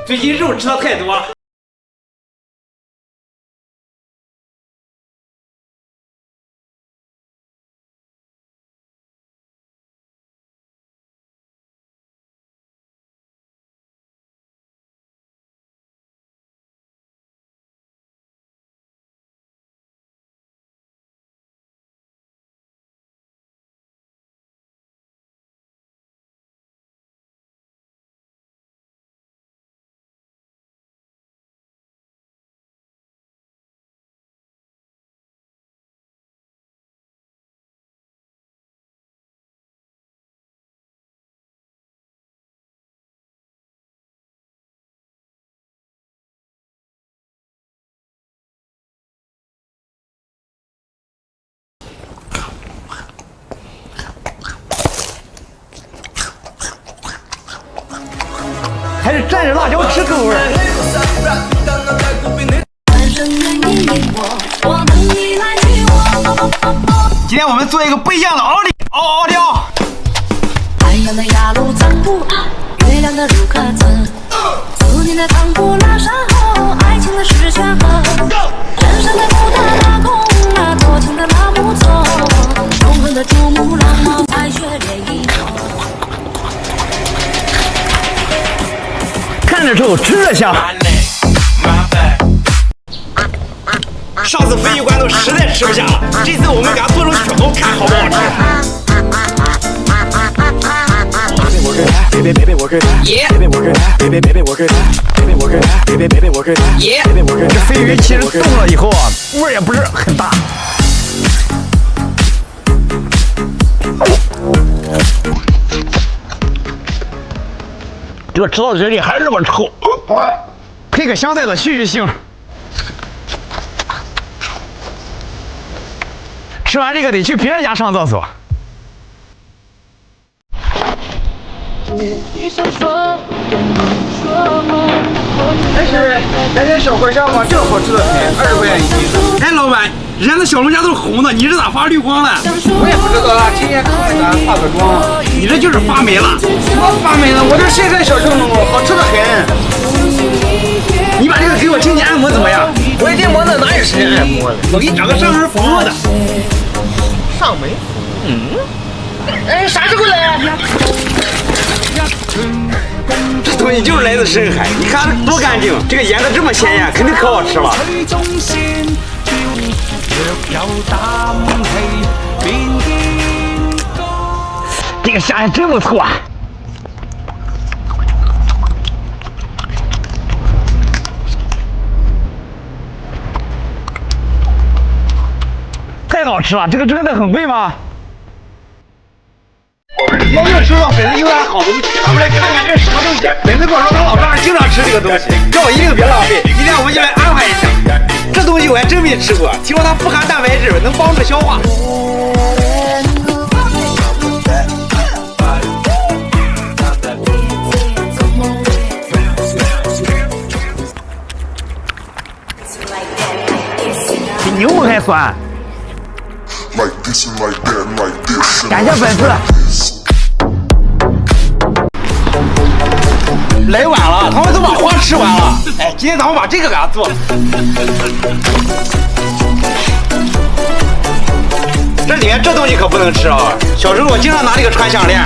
最近肉吃的太多了。还是蘸着辣椒吃够味儿。今天我们做一个不一样的奥利奥料。太阳的雅鲁藏布，月亮的如可曾，思念的唐古拉山后，爱情的石泉河，人生的布达拉宫啊，多情的拉木错，永恒的珠穆朗玛白雪连一朵。看着臭，吃着香。上次鲱鱼罐头实在吃不下了，这次我们给它做成雪糕，看好不好吃？这鲱鱼其实冻了以后啊，味儿也不是很大。这个吃到嘴里还是那么臭，配个香菜的续腥。吃完这个得去别人家上厕所。哎，师妹，来点小茴香吗？这好吃的很，20块钱一斤。哎，老板，人家的小龙虾都是红的，你这咋发绿光了？我也不知道啊，今天看咱化个妆。你这就是发霉了。我发霉了，我这现在小小弄好吃的很。你把这个给我轻轻按摩怎么样？我一天忙的哪有时间按摩的？我给你找个上门服务的。上门？哎，啥时候来啊？这东西就是来自深海，你看多干净，这个颜色这么鲜艳，肯定可好吃了。这个虾还真不错啊！太好吃了，这个真的很贵吗？要又吃到粉丝有点好东西，咱们来看看这是什么东西。粉丝跟我说他老丈人经常吃这个东西，叫我一定别浪费。今天我们就来安排一下，这东西我还真没吃过，听说它富含蛋白质，能帮助消化。比柠檬还酸。感谢粉丝。来晚了，他们都把花吃完了。哎，今天咱们把这个给他做。这里面这东西可不能吃啊！小时候我经常拿这个穿项链。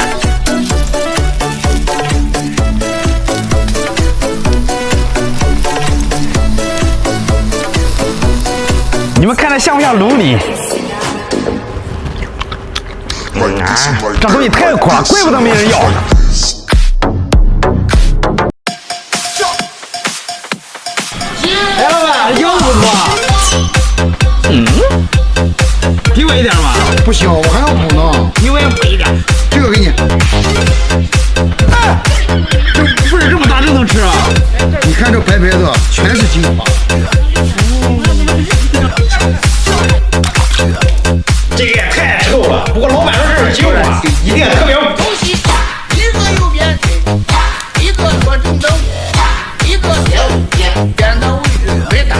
你们看着像不像龙鳞？这东西太苦了，怪不得没人要。哎，老板，腰不错。给我一点吧。不行，我还要补呢。你我也补一点。这个给你。哎，这味儿这么大，真能吃啊？你看这白白的，全是精华。这个也太臭了，不过老板说这是精华，一定特别补。一个右边一个左正正，一个边的位置没打，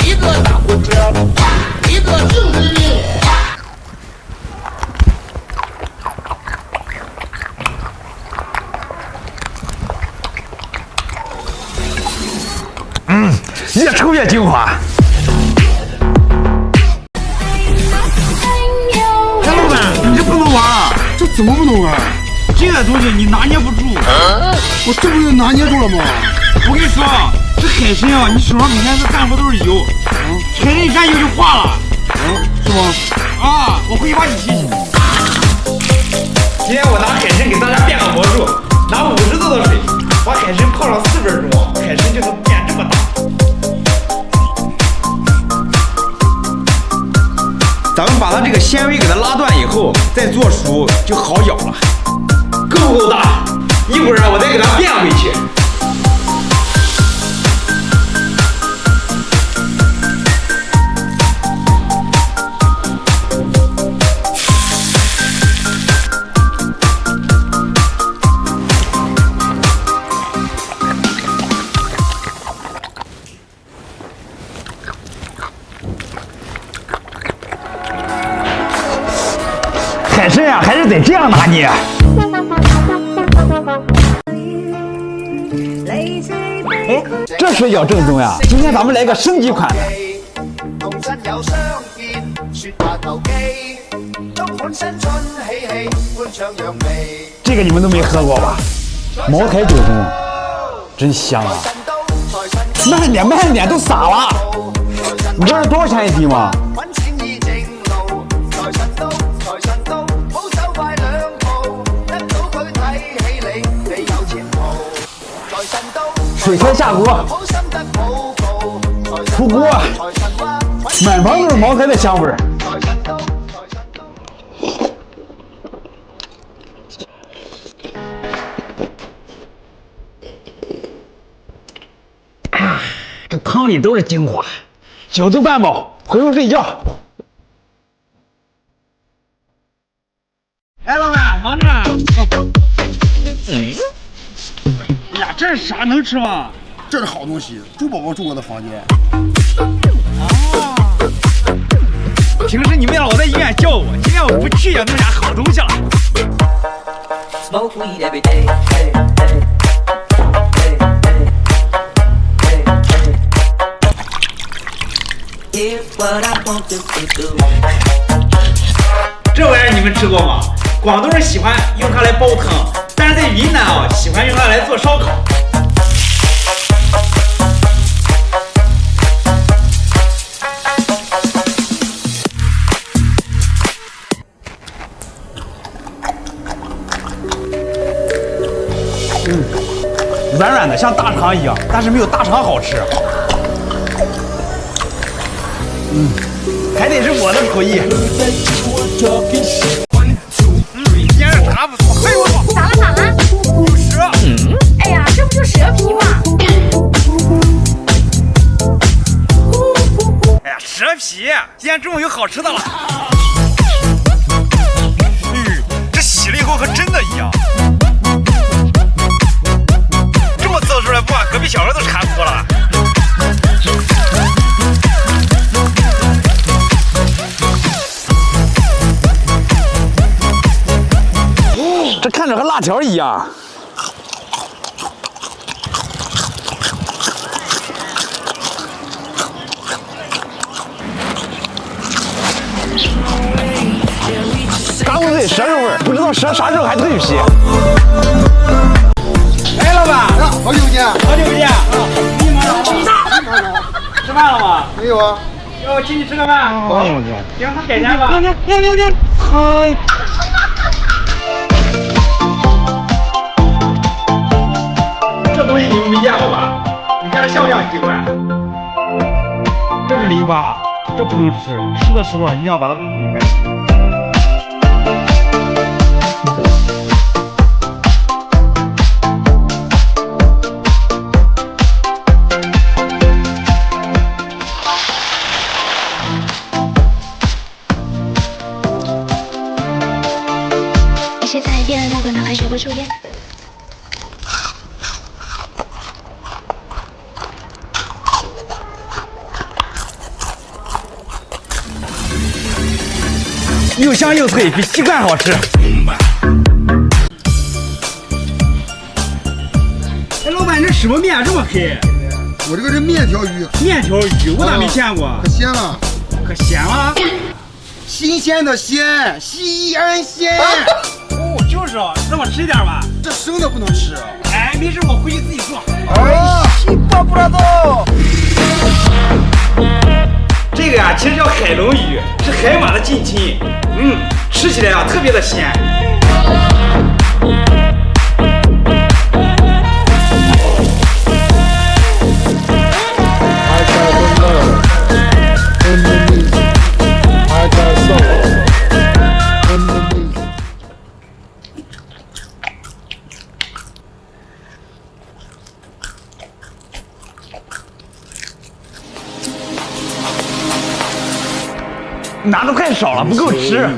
一个打火车，一个正直的。越抽越精华。哎，老板，你这不能玩，这怎么不能玩？这个东西你拿捏不住。我这不是拿捏住了吗？我跟你说，这海参啊，你手上每天干活都是油，海参一沾油就化了。是吗？啊，我回去帮你洗洗。今天我拿海参给大家变个魔术，拿50度的水把海参泡上4分钟，海参就能变这么大。咱们把它这个纤维给它拉断以后，再做熟就好咬了。够不够大？一会儿我再给它变回去。海参呀，还是得这样拿捏。哎，这水饺正宗呀！今天咱们来个升级款的。这个你们都没喝过吧？茅台酒中，真香啊！慢点，都洒了。你知道多少钱一滴吗？水开下锅，出锅，满房都是茅台的香味儿。这汤里都是精华，酒足饭饱，回屋睡觉。哎，老板，忙着。哎呀，这是啥？能吃吗？这是好东西，猪宝宝住过的房间。啊！平时你们老在医院叫我，今天我不去也弄点好东西了。这玩意儿你们吃过吗？广东人喜欢用它来煲汤，但是在云南啊，喜欢用它来做烧烤。软软的，像大肠一样，但是没有大肠好吃。还得是我的厨艺。今天啥不错？哎呦我操！咋了？有蛇！哎呀，这不就蛇皮吗？哎呀，蛇皮！今天中午有好吃的了。这洗了以后和真的一样。这么做出来，不把隔壁小孩都馋哭了。这看着和辣条一样。嘎嘣脆，蛇肉味儿，不知道蛇啥时候还蜕皮。哎，老板，好久不见，好久不见。你忙啥呢？吃饭了吗？没有啊？要我请你吃个饭。好久不见。行，那改天吧。嗨。这东西你们没见过吧？你看这像不像鸡冠？这是淋巴，这不能吃。吃的时候一定要把它弄明白。一切在变，不可能还学会抽烟。又香又脆，比鸡冠好吃。哎，老板，这什么面啊，这么黑？我这个是面条鱼，面条鱼我咋没见过？可鲜了，可咸了。新鲜的鲜，西安鲜。哦，就是哦，让我吃一点吧。这生的不能吃。哎，没事，我回去自己做。哎，西巴布拉多。这个呀，其实叫海龙鱼，是海马的近亲。吃起来啊特别的鲜。拿的太少了，不够吃。